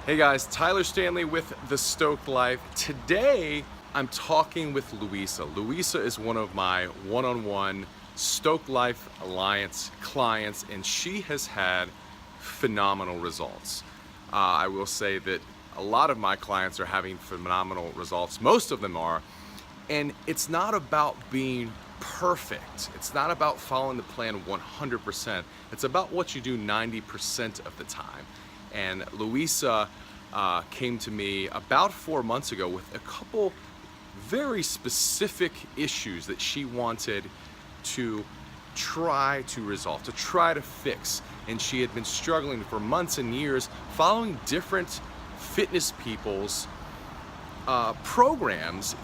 Hey guys, Tyler Stanley with the Stoked Life. Today I'm talking with Louisa. Louisa is one of my one-on-one Stoked Life Alliance clients, and she has had phenomenal results. I will say that a lot of my clients are having phenomenal results. Most of them are. And it's not about being perfect. It's not about following the plan 100%. It's about what you do 90% of the time. And Louisa came to me about 4 months ago with a couple very specific issues that she wanted to try to resolve, to try to fix. And she had been struggling for months and years following different fitness people's programs,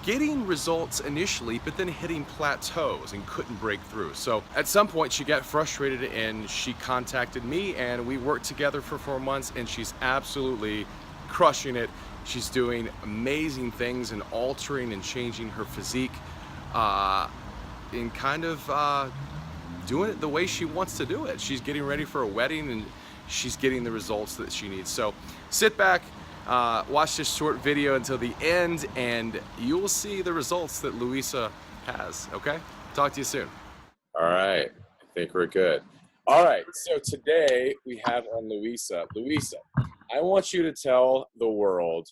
getting results initially, but then hitting plateaus and couldn't break through. So at some point she got frustrated and she contacted me, and we worked together for 4 months, and she's absolutely crushing it. She's doing amazing things and altering and changing her physique and kind of doing it the way she wants to do it. She's getting ready for a wedding and she's getting the results that she needs. So sit back, watch this short video until the end, and you will see the results that Louisa has, okay? Talk to you soon. All right, I think we're good. All right, so today we have on Louisa. Louisa, I want you to tell the world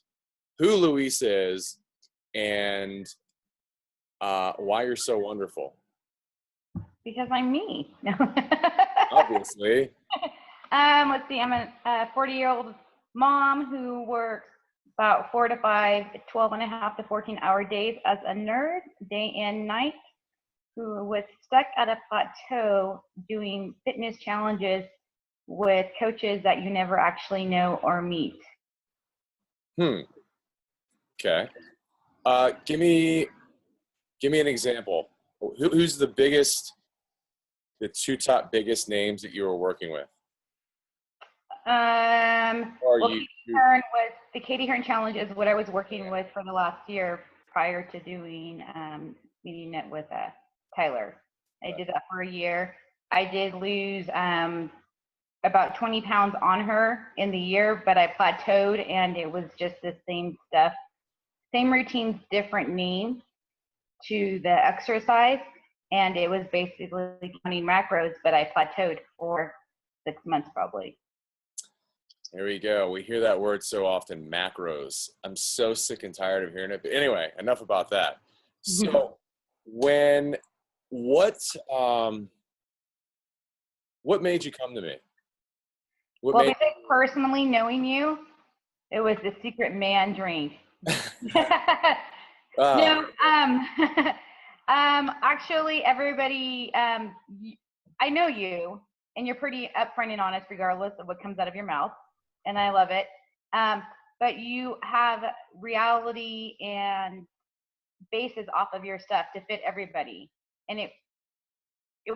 who Louisa is and why you're so wonderful. Because I'm me. Obviously. Let's see, I'm a 40-year-old mom who works about 4 to 5, 12 and a half to 14-hour days as a nurse, day and night, who was stuck at a plateau doing fitness challenges with coaches that you never actually know or meet. Okay. Give me an example. Who's the two top biggest names that you were working with? Well, the Katie Hearn Challenge is what I was working with for the last year prior to doing meeting it with Tyler. I did that for a year. I did lose about 20 pounds on her in the year, but I plateaued, and it was just the same stuff, same routines, different names to the exercise, and it was basically counting macros, but I plateaued for 6 months probably. There we go. We hear that word so often, macros. I'm so sick and tired of hearing it. But anyway, enough about that. So what made you come to me? Because personally knowing you, it was the secret man drink. No, actually everybody, I know you, and you're pretty upfront and honest regardless of what comes out of your mouth. And I love it. But you have reality and basis off of your stuff to fit everybody. And it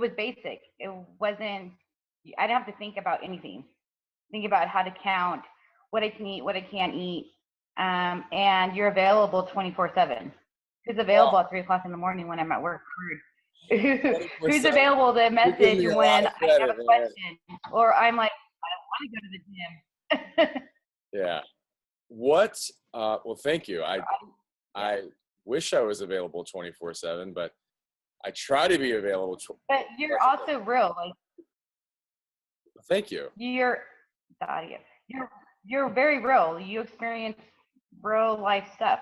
was basic. It wasn't, I didn't have to think about anything. Think about how to count, what I can eat, what I can't eat. And you're available 24/7. Who's available at 3 o'clock in the morning when I'm at work? Who's available to message when I have a question, or I'm like, I don't want to go to the gym. Yeah. Well, thank you. I wish I was available 24/7, but I try to be available. But you're also real. Like, thank you. You're very real. You experience real life stuff,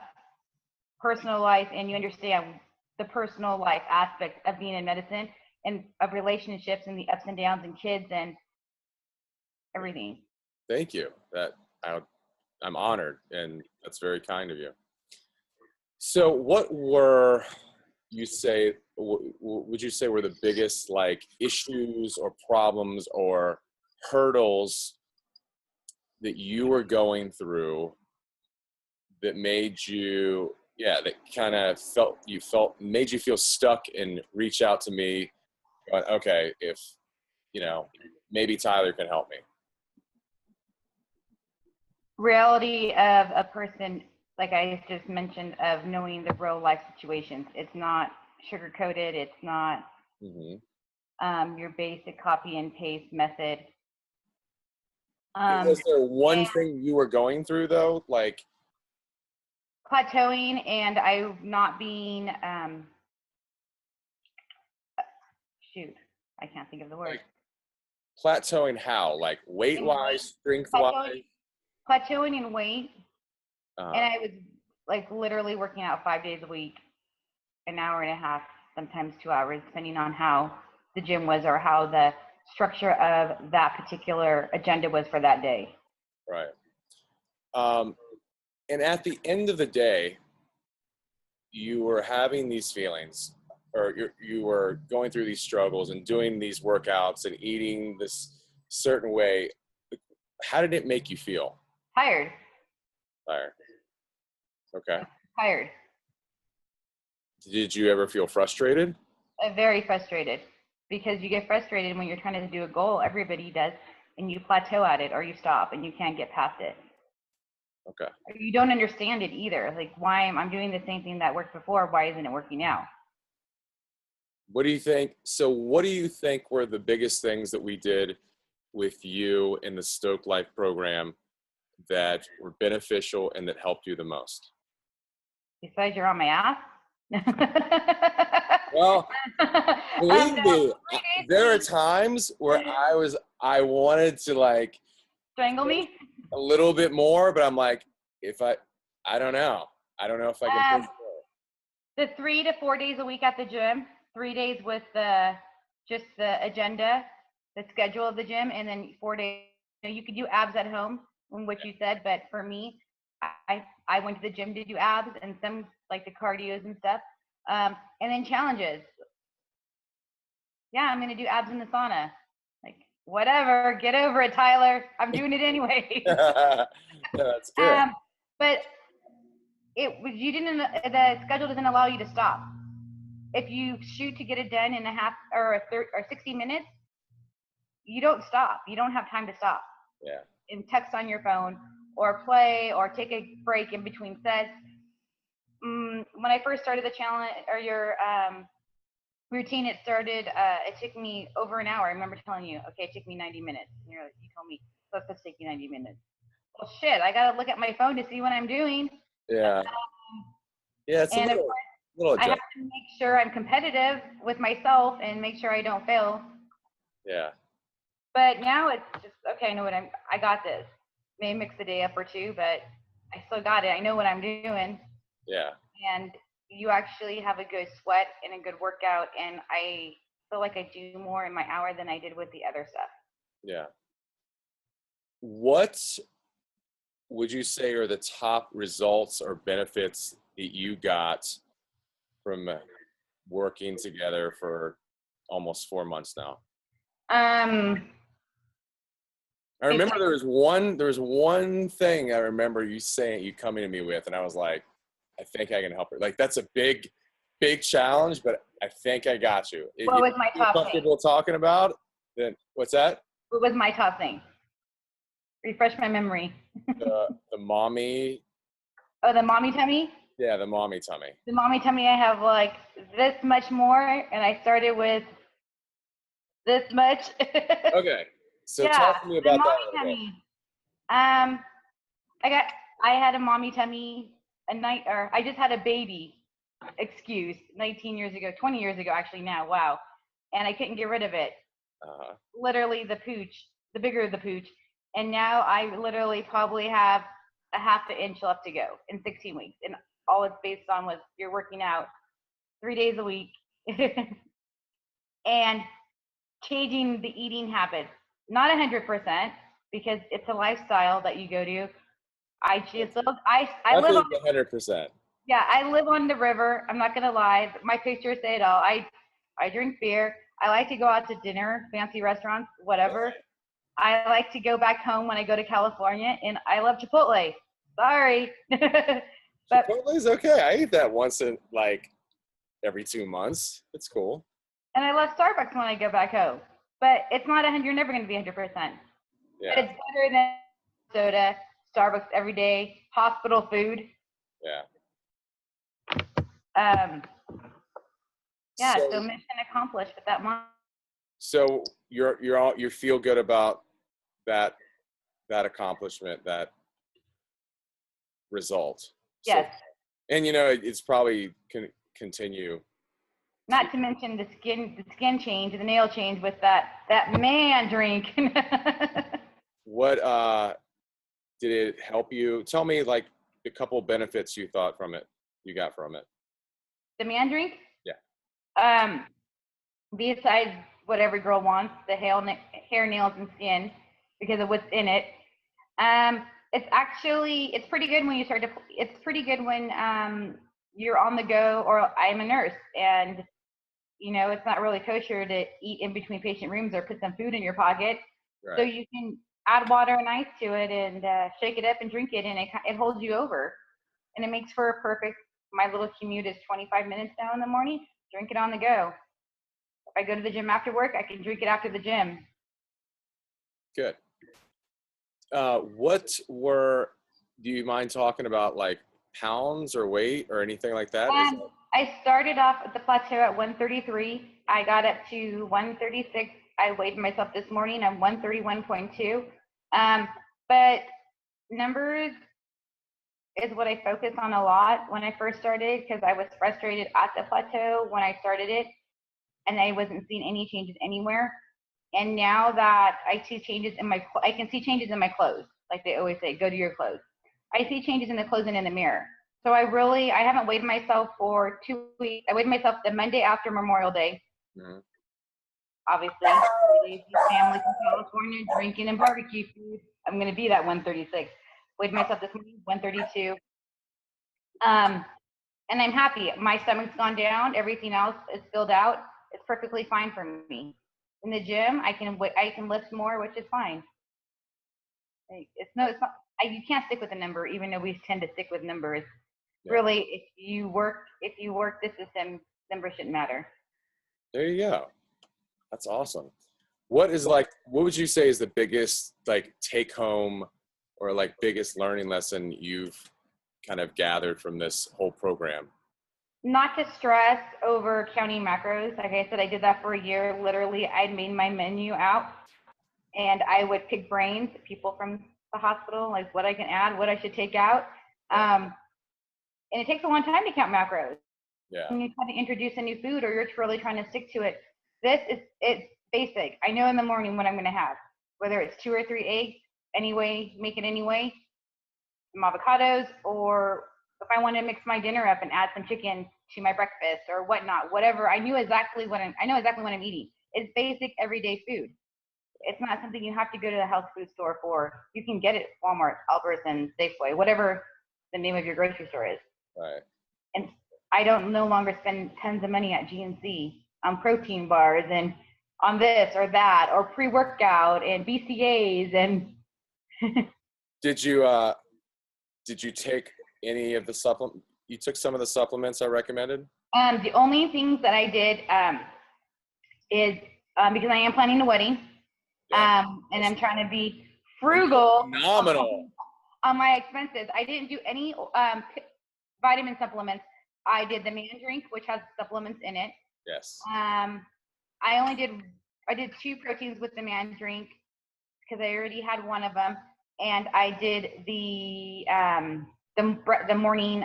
personal life, and you understand the personal life aspect of being in medicine and of relationships and the ups and downs and kids and everything. Thank you. I'm honored, and that's very kind of you. So what would you say were the biggest issues or problems or hurdles that you were going through that made you made you feel stuck and reach out to me going, okay, if maybe Tyler can help me? Reality of a person, like I just mentioned, of knowing the real life situations. It's not sugar coated. It's not your basic copy and paste method. Was there one And thing you were going through though? Like, plateauing, and I not being, shoot, I can't think of the word. like plateauing how? Like weight In weight, wise, strength plateauing, wise? plateauing in weight, and Uh, I was like literally working out 5 days a week, an hour and a half, sometimes 2 hours, depending on how the gym was or how the structure of that particular agenda was for that day. right. And at the end of the day, you were having these feelings, or you were going through these struggles and doing these workouts and eating this certain way. How did it make you feel? Tired, Tired. Okay. tired, Did you ever feel frustrated? very frustrated, because you get frustrated when you're trying to do a goal. Everybody does, and you plateau at it or you stop and you can't get past it. Okay. Or you don't understand it either. Like, why am I doing the same thing that worked before? Why isn't it working now? What do you think? So what do you think were the biggest things that we did with you in the Stoked Life program that were beneficial and that helped you the most? Besides, you're on my ass. Well, believe No, me, 3 days a there are week. times where I wanted to like Strangle me. a little bit more, but I'm like, I don't know. I don't know if I can push The 3 to 4 days a week at the gym, 3 days with the just the agenda, the schedule of the gym, and then 4 days. You could do abs at home, which you said, but for me, I went to the gym to do abs and some like the cardios and stuff, and then challenges. Yeah, I'm gonna do abs in the sauna. Like, whatever, get over it, Tyler. I'm doing it anyway. Yeah, that's good. But you didn't, the schedule doesn't allow you to stop. If you shoot to get it done in a half or 60 minutes, you don't stop. You don't have time to stop Yeah. and text on your phone or play or take a break in between sets. When I first started the challenge or your routine, it took me over an hour. I remember telling you, okay, it took me 90 minutes. And you told me, so it's supposed to take you 90 minutes. Well, shit, I got to look at my phone to see what I'm doing. Yeah. Yeah, it's a And of course, little I have adjustment. to make sure I'm competitive with myself and make sure I don't fail. Yeah. But now it's just, okay, I got this. May mix a day up or two, but I still got it. I know what I'm doing. Yeah. And you actually have a good sweat and a good workout. And I feel like I do more in my hour than I did with the other stuff. Yeah. What would you say are the top results or benefits that you got from working together for almost 4 months now? I remember there was one thing I remember you coming to me with, and I was like, I think I can help her. Like, that's a big challenge, but I think I got you. What was my If you're top thing? comfortable talking about, then what's that? What was my top thing? Refresh my memory. The mommy. Oh, the mommy tummy? Yeah, the mommy tummy. The mommy tummy, I have like this much more, and I started with this much. Okay, so Yeah, talk to me the about that mommy a little bit. tummy. I had a mommy tummy I just had a baby, excuse, 19 years ago, 20 years ago actually now, wow. And I couldn't get rid of it. Uh-huh. Literally the pooch, the bigger the pooch. And now I literally probably have a half an inch left to go in 16 weeks. And all it's based on was you're working out 3 days a week and changing the eating habits. Not 100% because it's a lifestyle that you go to. I live on, 100%. yeah, I live on the river. I'm not gonna lie. My pictures say it all. I drink beer. I like to go out to dinner, fancy restaurants, whatever. I like to go back home when I go to California, and I love Chipotle. Sorry. But Chipotle's okay. I eat that once in like every 2 months. It's cool. and I love Starbucks when I go back home. But it's not 100. You're never going to be 100%. But Yeah. it's better than soda, Starbucks every day, hospital food. Yeah. Yeah. So So mission accomplished with that mom. you feel good about that that accomplishment, that result. So, Yes. and you know, it's probably continue. Not to mention the skin change, the nail change with that man drink. What did it help you? Tell me like a couple benefits you got from it. The man drink? Yeah. Besides what every girl wants, the hair, nails, and skin, because of what's in it. It's pretty good when it's pretty good when you're on the go, or I'm a nurse and you know, it's not really kosher to eat in between patient rooms or put some food in your pocket. Right. So you can add water and ice to it and shake it up and drink it, and it holds you over. And it makes for a perfect, my little commute is 25 minutes now in the morning, drink it on the go. If I go to the gym after work, I can drink it after the gym. Good. Do you mind talking about like pounds or weight or anything like that? I started off at the plateau at 133. I got up to 136. I weighed myself this morning. I'm 131.2. But numbers is what I focus on a lot when I first started, because I was frustrated at the plateau when I started it and I wasn't seeing any changes anywhere. And now that I see changes I can see changes in my clothes. Like they always say, go to your clothes. I see changes in the clothes and in the mirror. So I haven't weighed myself for 2 weeks. I weighed myself the Monday after Memorial Day. Mm-hmm. Obviously, family from California, drinking and barbecue food. I'm going to be that 136. Weighed myself this morning, 132. And I'm happy. My stomach's gone down. Everything else is filled out. It's perfectly fine for me. In the gym, I can lift more, which is fine. It's not. You can't stick with a number, even though we tend to stick with numbers. Yeah. Really, if you work the system, numbers shouldn't matter. There you go. That's awesome. What would you say is the biggest like take home or like biggest learning lesson you've kind of gathered from this whole program? Not to stress over counting macros. Like I said, I did that for a year. Literally, I made my menu out and I would pick brains, people from the hospital, like what I can add, what I should take out. And it takes a long time to count macros. Yeah. When you try to introduce a new food or you're really trying to stick to it, it's basic. I know in the morning what I'm going to have, whether it's 2 or 3 eggs, anyway, make it anyway, some avocados, or if I want to mix my dinner up and add some chicken to my breakfast or whatnot, whatever. I know exactly what I'm eating. It's basic everyday food. It's not something you have to go to the health food store for. You can get it at Walmart, Albertsons, Safeway, whatever the name of your grocery store is. Right. And I don't no longer spend tons of money at GNC on protein bars and on this or that or pre-workout and BCAAs and. Did you take any of the supplements? You took some of the supplements I recommended? The only things that I did is because I am planning a wedding, and I'm trying to be frugal. Phenomenal. On my expenses. I didn't do any vitamin supplements. I did the man drink, which has supplements in it. Yes. I did 2 proteins with the man drink because I already had one of them, and I did the morning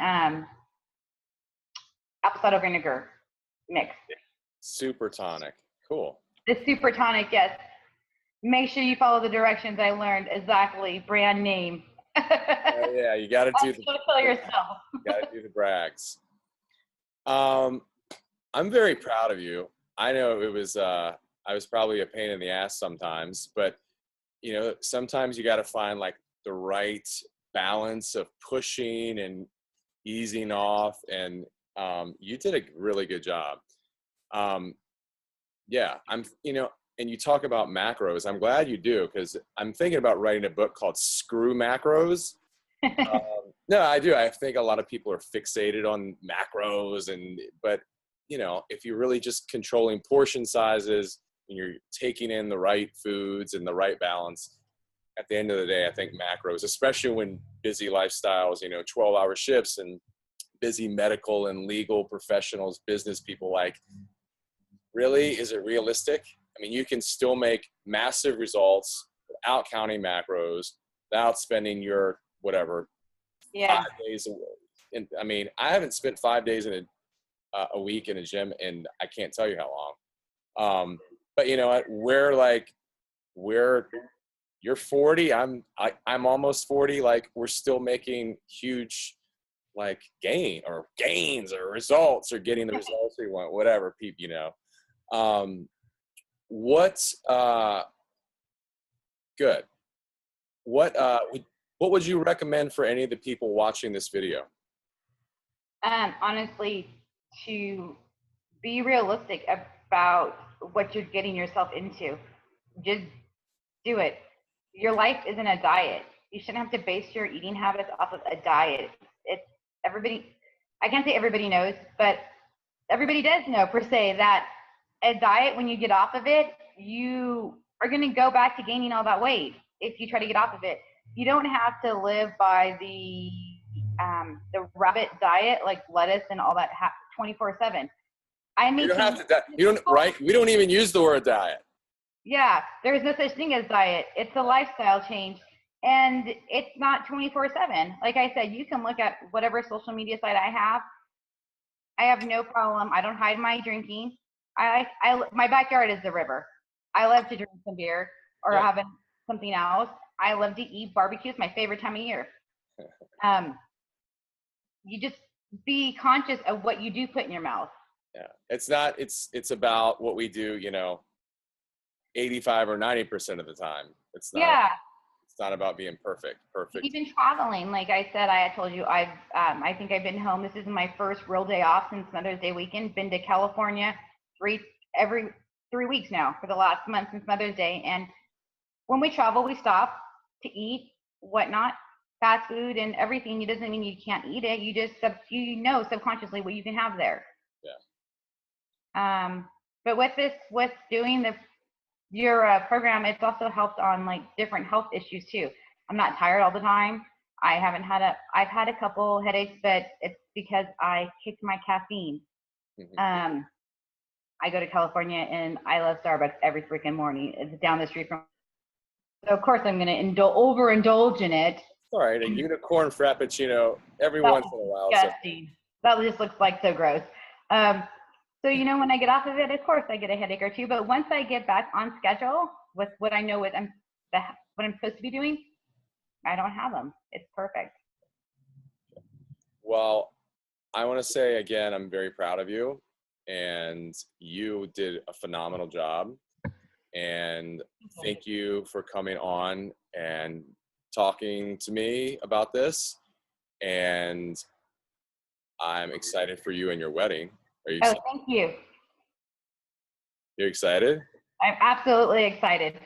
apple cider vinegar mix. Super tonic. Cool. The super tonic, yes. Make sure you follow the directions I learned exactly. Brand name. Yeah, you got to do kill yourself. You got to do the brags. I'm very proud of you. I know it was I was probably a pain in the ass sometimes, but you know, sometimes you got to find like the right balance of pushing and easing off, and you did a really good job. Yeah, and you talk about macros. I'm glad you do, because I'm thinking about writing a book called Screw Macros. No, I do. I think a lot of people are fixated on macros, but you know, if you're really just controlling portion sizes and you're taking in the right foods and the right balance, at the end of the day, I think macros, especially when busy lifestyles, 12-hour shifts and busy medical and legal professionals, business people, like, really, is it realistic? I mean, you can still make massive results without counting macros, without spending your whatever Yeah. 5 days. And I mean, I haven't spent 5 days in a week in a gym, and I can't tell you how long. But you know what? You're 40. I'm almost 40. Like, we're still making huge like gains or results, or getting the results we want, whatever people, you know. What's good? What would you recommend for any of the people watching this video? Honestly, to be realistic about what you're getting yourself into. Just do it. Your life isn't a diet. You shouldn't have to base your eating habits off of a diet. It's everybody, I can't say everybody knows, but everybody does know per se that a diet, when you get off of it, you are going to go back to gaining all that weight if you try to get off of it. You don't have to live by the rabbit diet, like lettuce and all that 24/7. I mean, You don't have to. You don't, right? We don't even use the word diet. Yeah, there's no such thing as diet. It's a lifestyle change, and it's not 24/7. Like I said, you can look at whatever social media site I have. I have no problem. I don't hide my drinking. My backyard is the river. I love to drink some beer or have something else. I love to eat. Barbecue is my favorite time of year. You just be conscious of what you do put in your mouth. Yeah, it's about what we do, you know, 85 or 90% of the time. It's not about being perfect. Even traveling, like I said, I had told you, I think I've been home. This is my first real day off since Mother's Day weekend. Been to California every 3 weeks now for the last month since Mother's Day. And when we travel, we stop to eat whatnot, fast food and everything. It doesn't mean you can't eat it. You just subconsciously what you can have there. Yeah. But with doing your program, it's also helped on like different health issues too. I'm not tired all the time. I've had a couple headaches, but it's because I kicked my caffeine. Mm-hmm. I go to California and I love Starbucks every freaking morning. It's down the street from. So of course I'm going to overindulge in it. All right, a unicorn frappuccino every once in a while. Disgusting. That just looks like so gross. So, you know, when I get off of it, of course I get a headache or two, but once I get back on schedule with what I know what I'm supposed to be doing, I don't have them. It's perfect. Well, I want to say again, I'm very proud of you, and you did a phenomenal job, and thank you for coming on and talking to me about this, and I'm excited for you and your wedding. Are you excited? Oh, thank you. You're excited? I'm absolutely excited.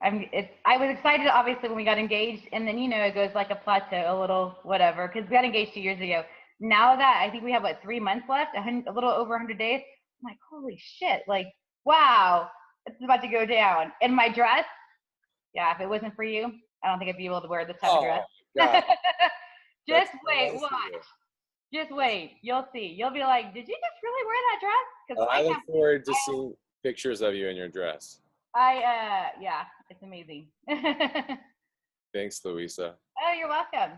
I was excited obviously when we got engaged, and then, you know, it goes like a plateau, a little whatever, because we got engaged 2 years ago. Now that I think we have 3 months left, a little over 100 days, I'm like, holy shit, like, wow, it's about to go down. And my dress, yeah, if it wasn't for you, I don't think I'd be able to wear this type of dress. God. Just wait, watch. Just wait. You'll see. You'll be like, did you just really wear that dress? Because I look forward to seeing pictures of you in your dress. Yeah, it's amazing. Thanks, Louisa. Oh, you're welcome.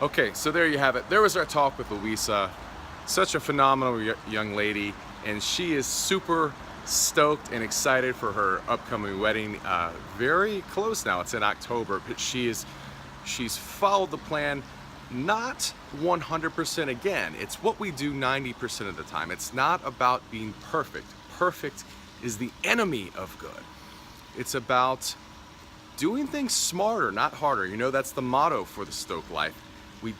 Okay, so there you have it. There was our talk with Louisa. Such a phenomenal young lady, and she is super stoked and excited for her upcoming wedding. Very close now. It's in October, but she's followed the plan. Not 100% again. It's what we do 90% of the time. It's not about being perfect. Perfect is the enemy of good. It's about doing things smarter, not harder. You know, that's the motto for the Stoked Life. We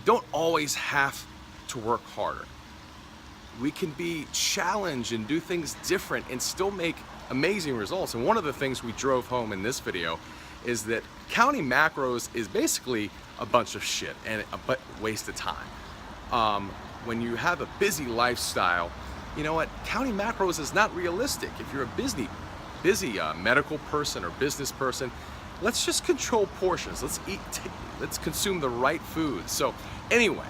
don't always have to work harder. We can be challenged and do things different and still make amazing results. And one of the things we drove home in this video is that counting macros is basically a bunch of shit and a waste of time. When you have a busy lifestyle, you know what? Counting macros is not realistic. If you're a busy medical person or business person, let's just control portions. Let's consume the right food. So anyway,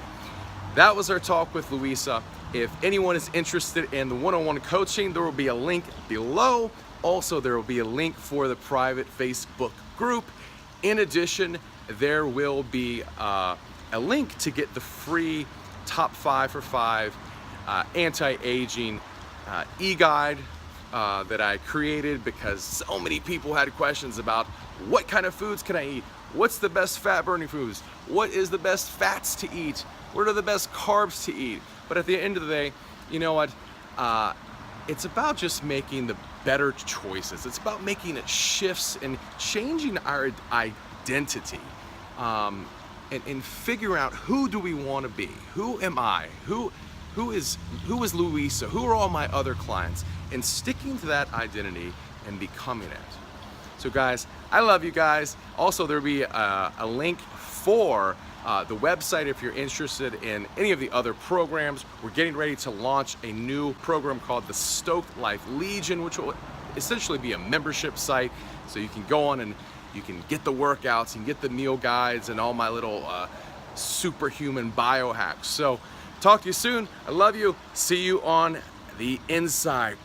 that was our talk with Louisa. If anyone is interested in the one-on-one coaching, there will be a link below. Also, there will be a link for the private Facebook group. In addition, there will be a link to get the free top 5 for 5 anti-aging e-guide that I created, because so many people had questions about what kind of foods can I eat, what's the best fat burning foods, what is the best fats to eat, what are the best carbs to eat. But at the end of the day, you know what, it's about just making the better choices. It's about making it shifts and changing our identity, and figuring out, who do we want to be, who am I, who is Louisa, who are all my other clients, and sticking to that identity and becoming it. So guys, I love you guys. Also, there'll be a link for the website if you're interested in any of the other programs. We're getting ready to launch a new program called the Stoked Life Legion, which will essentially be a membership site, so you can go on and you can get the workouts, you can get the meal guides, and all my little superhuman biohacks. So talk to you soon. I love you. See you on the inside.